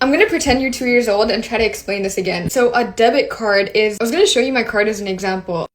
I'm gonna pretend you're 2 years old and try to explain this again. So a debit card is, I was gonna show you my card as an example.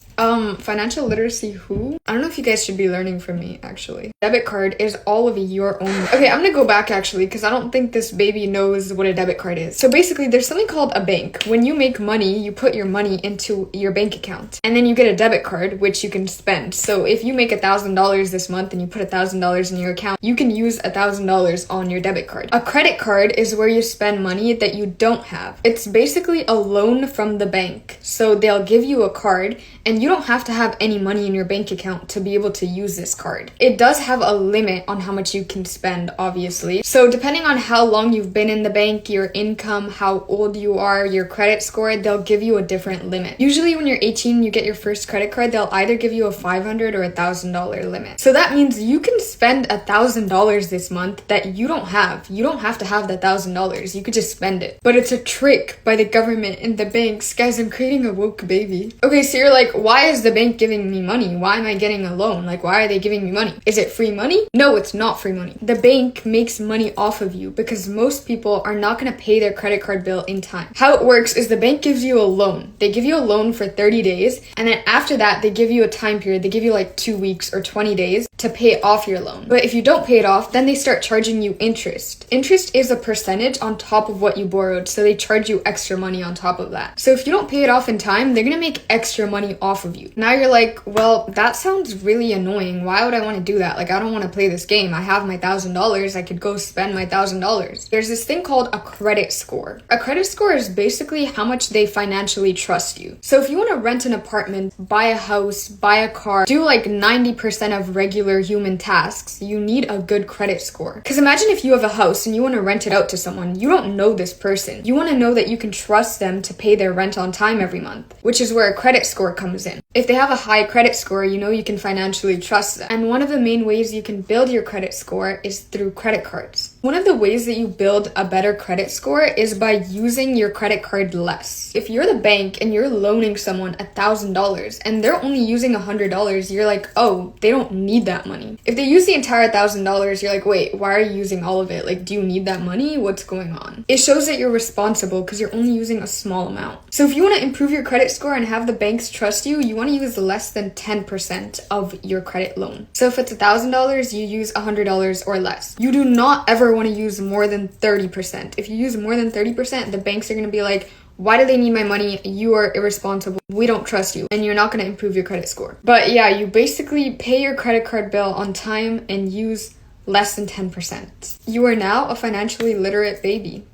Financial literacy who? I don't know if you guys should be learning from me, actually. Debit card is all of your own. Okay, I'm gonna go back actually, because I don't think this baby knows what a debit card is. So basically, there's something called a bank. When you make money, you put your money into your bank account. And then you get a debit card, which you can spend. So if you make $1,000 this month and you put $1,000 in your account, you can use $1,000 on your debit card. A credit card is where you spend money that you don't have. It's basically a loan from the bank. So they'll give you a card and you don't have to have any money in your bank account to be able to use this card. It does have a limit on how much you can spend, obviously. So depending on how long you've been in the bank, your income, how old you are, your credit score, they'll give you a different limit. Usually when you're 18, you get your first credit card, they'll either give you a $500 or $1,000 limit. So that means you can spend $1,000 this month that you don't have. You don't have to have that $1,000. You could just spend it. But it's a trick by the government and the banks. Guys, I'm creating a woke baby. Okay, so you're like, why is the bank giving me money? Why am I getting a loan? Like, why are they giving me money? Is it free money? No, it's not free money. The bank makes money off of you because most people are not going to pay their credit card bill in time. How it works is the bank gives you a loan. They give you a loan for 30 days, and then after that, they give you a time period. They give you like 2 weeks or 20 days to pay off your loan. But if you don't pay it off, then they start charging you interest. Interest is a percentage on top of what you borrowed, so they charge you extra money on top of that. So if you don't pay it off in time, they're gonna make extra money off of you. Now you're like, well, that sounds really annoying. Why would I want to do that? Like, I don't want to play this game. I have my $1,000. I could go spend my $1,000. There's this thing called a credit score. A credit score is basically how much they financially trust you. So if you want to rent an apartment, buy a house, buy a car, do like 90% of regular human tasks, you need a good credit score. Because imagine if you have a house and you want to rent it out to someone. You don't know this person. You want to know that you can trust them to pay their rent on time every month, which is where a credit score comes in. If they have a high credit score, you know you can financially trust them. And one of the main ways you can build your credit score is through credit cards. One of the ways that you build a better credit score is by using your credit card less. If you're the bank and you're loaning someone $1,000 and they're only using $100, you're like, oh, they don't need that money. If they use the entire $1,000, you're like, wait, why are you using all of it? Like, do you need that money? What's going on? It shows that you're responsible because you're only using a small amount. So if you want to improve your credit score and have the banks trust you, you want to use less than 10% of your credit loan. So if it's $1,000, you use $100 or less. You do not ever want to use more than 30%. If you use more than 30%, the banks are going to be like, why do they need my money? You are irresponsible. We don't trust you. And you're not going to improve your credit score. But yeah, you basically pay your credit card bill on time and use less than 10%. You are now a financially literate baby.